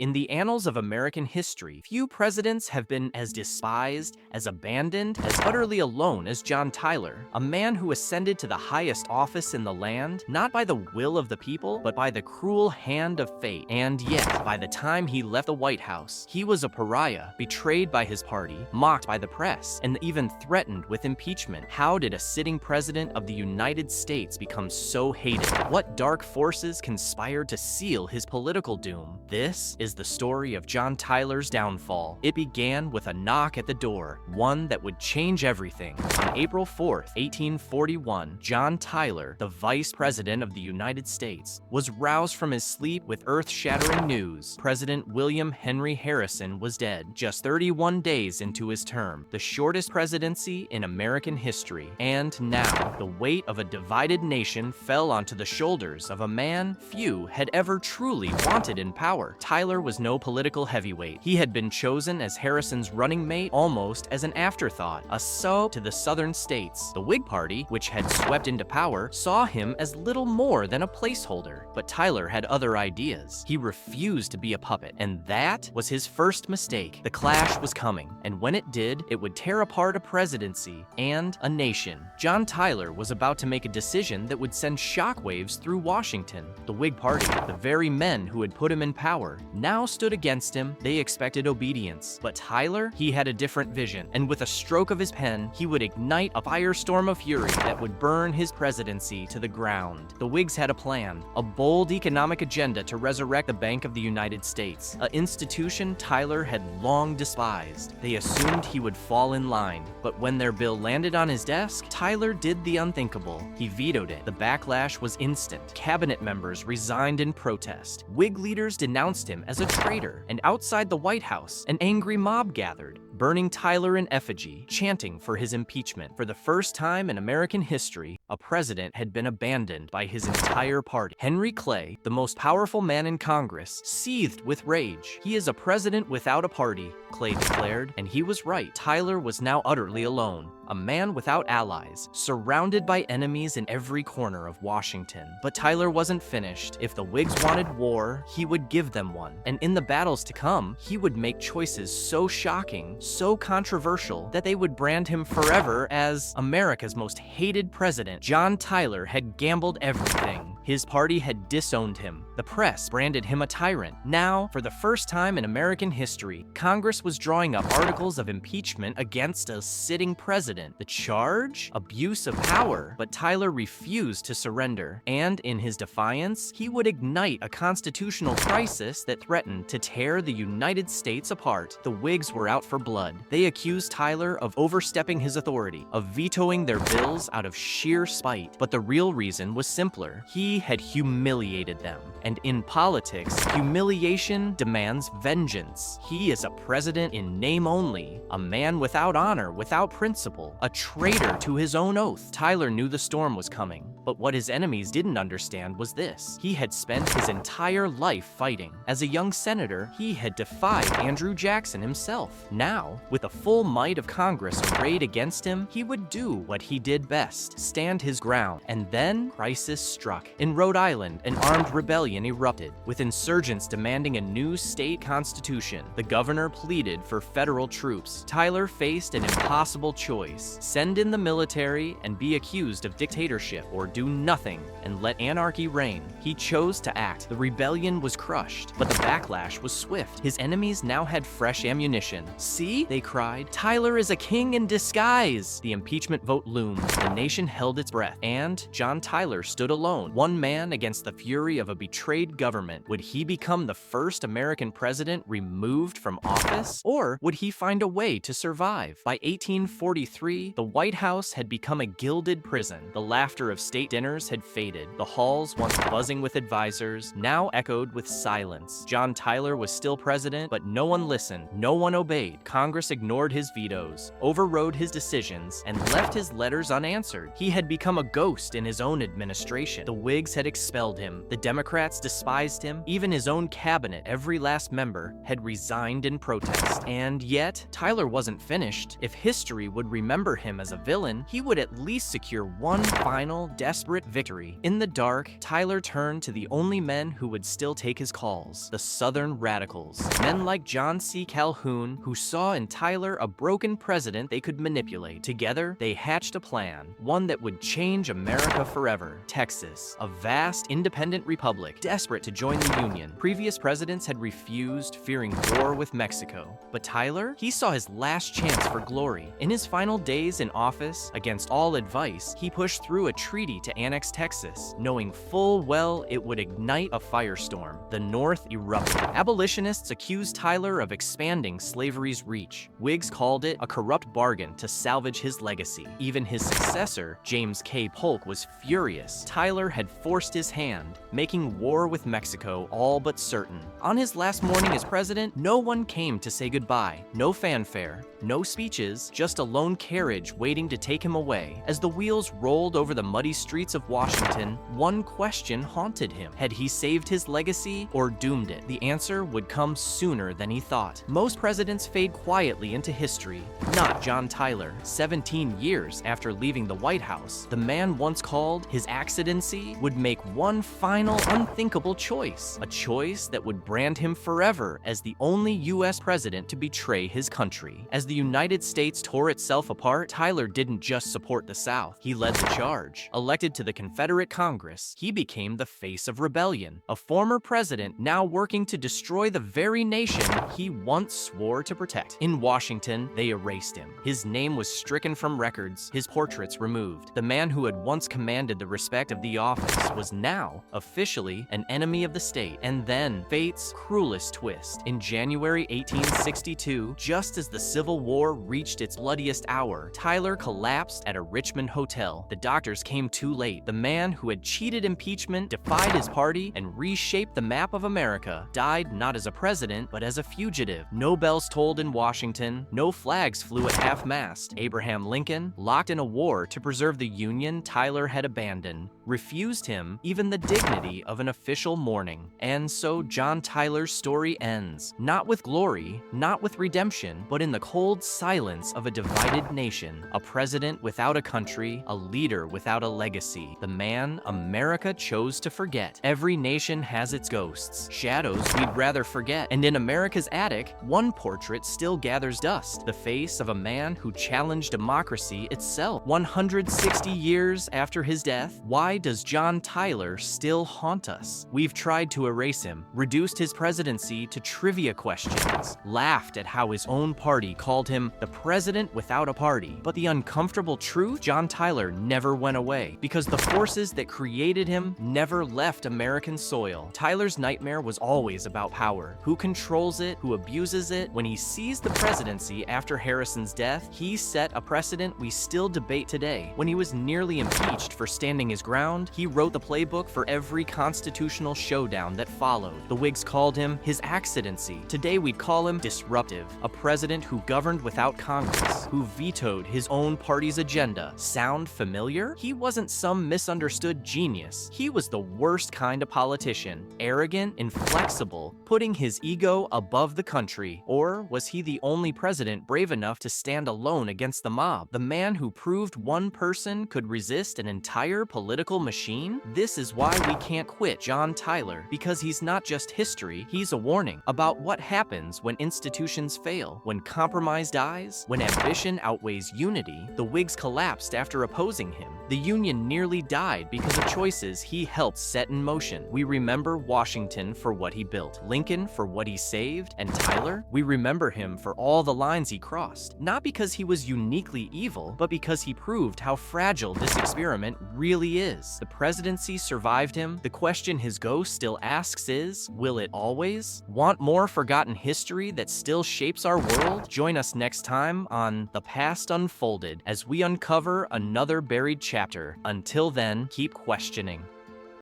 In the annals of American history, few presidents have been as despised, as abandoned, as utterly alone as John Tyler, a man who ascended to the highest office in the land, not by the will of the people, but by the cruel hand of fate. And yet, by the time he left the White House, he was a pariah, betrayed by his party, mocked by the press, and even threatened with impeachment. How did a sitting president of the United States become so hated? What dark forces conspired to seal his political doom? This is the story of John Tyler's downfall. It began with a knock at the door, one that would change everything. On April 4th, 1841, John Tyler, the Vice President of the United States, was roused from his sleep with earth-shattering news. President William Henry Harrison was dead, just 31 days into his term, the shortest presidency in American history. And now, the weight of a divided nation fell onto the shoulders of a man few had ever truly wanted in power. Tyler was no political heavyweight. He had been chosen as Harrison's running mate almost as an afterthought, a sub to the southern states. The Whig Party, which had swept into power, saw him as little more than a placeholder. But Tyler had other ideas. He refused to be a puppet, and that was his first mistake. The clash was coming, and when it did, it would tear apart a presidency and a nation. John Tyler was about to make a decision that would send shockwaves through Washington. The Whig Party, the very men who had put him in power, now stood against him. They expected obedience. But Tyler, he had a different vision, and with a stroke of his pen, he would ignite a firestorm of fury that would burn his presidency to the ground. The Whigs had a plan, a bold economic agenda to resurrect the Bank of the United States, an institution Tyler had long despised. They assumed he would fall in line, but when their bill landed on his desk, Tyler did the unthinkable. He vetoed it. The backlash was instant. Cabinet members resigned in protest. Whig leaders denounced him as a traitor, and outside the White House, an angry mob gathered, burning Tyler in effigy, chanting for his impeachment. For the first time in American history, a president had been abandoned by his entire party. Henry Clay, the most powerful man in Congress, seethed with rage. "He is a president without a party," Clay declared, and he was right. Tyler was now utterly alone, a man without allies, surrounded by enemies in every corner of Washington. But Tyler wasn't finished. If the Whigs wanted war, he would give them one. And in the battles to come, he would make choices so shocking, so controversial, that they would brand him forever as America's most hated president. John Tyler had gambled everything. His party had disowned him. The press branded him a tyrant. Now, for the first time in American history, Congress was drawing up articles of impeachment against a sitting president. The charge? Abuse of power. But Tyler refused to surrender, and in his defiance, he would ignite a constitutional crisis that threatened to tear the United States apart. The Whigs were out for blood. They accused Tyler of overstepping his authority, of vetoing their bills out of sheer spite. But the real reason was simpler. He had humiliated them. And in politics, humiliation demands vengeance. He is a president in name only, a man without honor, without principle, a traitor to his own oath. Tyler knew the storm was coming, but what his enemies didn't understand was this. He had spent his entire life fighting. As a young senator, he had defied Andrew Jackson himself. Now, with the full might of Congress arrayed against him, he would do what he did best, stand his ground. And then, crisis struck. In Rhode Island, an armed rebellion erupted, with insurgents demanding a new state constitution. The governor pleaded for federal troops. Tyler faced an impossible choice: send in the military and be accused of dictatorship, or do nothing and let anarchy reign. He chose to act. The rebellion was crushed, but the backlash was swift. His enemies now had fresh ammunition. "See," they cried, "Tyler is a king in disguise." The impeachment vote loomed. The nation held its breath, and John Tyler stood alone, one man against the fury of a betrayed government. Would he become the first American president removed from office? Or would he find a way to survive? By 1843, the White House had become a gilded prison. The laughter of state dinners had faded. The halls, once buzzing with advisors, now echoed with silence. John Tyler was still president, but no one listened. No one obeyed. Congress ignored his vetoes, overrode his decisions, and left his letters unanswered. He had become a ghost in his own administration. The Whigs had expelled him. The Democrats Democrats despised him. Even his own cabinet, every last member, had resigned in protest. And yet, Tyler wasn't finished. If history would remember him as a villain, he would at least secure one final, desperate victory. In the dark, Tyler turned to the only men who would still take his calls, the Southern radicals. Men like John C. Calhoun, who saw in Tyler a broken president they could manipulate. Together, they hatched a plan, one that would change America forever. Texas, a vast, independent republic, desperate to join the Union. Previous presidents had refused, fearing war with Mexico. But Tyler, he saw his last chance for glory. In his final days in office, against all advice, he pushed through a treaty to annex Texas, knowing full well it would ignite a firestorm. The North erupted. Abolitionists accused Tyler of expanding slavery's reach. Whigs called it a corrupt bargain to salvage his legacy. Even his successor, James K. Polk, was furious. Tyler had forced his hand, making war with Mexico all but certain. On his last morning as president, no one came to say goodbye. No fanfare, no speeches, just a lone carriage waiting to take him away. As the wheels rolled over the muddy streets of Washington, one question haunted him. Had he saved his legacy or doomed it? The answer would come sooner than he thought. Most presidents fade quietly into history. Not John Tyler. 17 years after leaving the White House, the man once called his Accidency would make one final unthinkable choice. A choice that would brand him forever as the only U.S. president to betray his country. As the United States tore itself apart, Tyler didn't just support the South. He led the charge. Elected to the Confederate Congress, he became the face of rebellion. A former president now working to destroy the very nation he once swore to protect. In Washington, they erased him. His name was stricken from records, his portraits removed. The man who had once commanded the respect of the office was now, officially, an enemy of the state. And then, fate's cruelest twist. In January 1862, just as the Civil War reached its bloodiest hour, Tyler collapsed at a Richmond hotel. The doctors came too late. The man who had cheated impeachment, defied his party, and reshaped the map of America died not as a president, but as a fugitive. No bells tolled in Washington, no flags flew at half-mast. Abraham Lincoln, locked in a war to preserve the Union Tyler had abandoned, refused him even the dignity of an official mourning. And so John Tyler's story ends, not with glory, not with redemption, but in the cold silence of a divided nation, a president without a country, a leader without a legacy, the man America chose to forget. Every nation has its ghosts, shadows we'd rather forget, and in America's attic, one portrait still gathers dust, the face of a man who challenged democracy itself. 160 years after his death, why does John Tyler still haunt us? We've tried to erase him, reduced his presidency to trivia questions, laughed at how his own party called him the president without a party. But the uncomfortable truth, John Tyler never went away, because the forces that created him never left American soil. Tyler's nightmare was always about power. Who controls it? Who abuses it? When he seized the presidency after Harrison's death, he set a precedent we still debate today. When he was nearly impeached for standing his ground, he wrote the playbook for every constitutional showdown that followed. The Whigs called him his Accidency. Today we'd call him disruptive, a president who governed without Congress, who vetoed his own party's agenda. Sound familiar? He wasn't some misunderstood genius. He was the worst kind of politician, arrogant, inflexible, putting his ego above the country. Or was he the only president brave enough to stand alone against the mob? The man who proved one person could resist an entire political machine? This is why we can't quit John Tyler, because he's not just history, he's a warning about what happens when institutions fail, when compromise dies, when ambition outweighs unity. The Whigs collapsed after opposing him. The Union nearly died because of choices he helped set in motion. We remember Washington for what he built, Lincoln for what he saved, and Tyler, we remember him for all the lines he crossed. Not because he was uniquely evil, but because he proved how fragile this experiment really is. The presidency survived him. The question his ghost still asks is, will it always? Want more forgotten history that still shapes our world? Join us next time on The Past Unfolded as we uncover another buried chapter. Until then, keep questioning.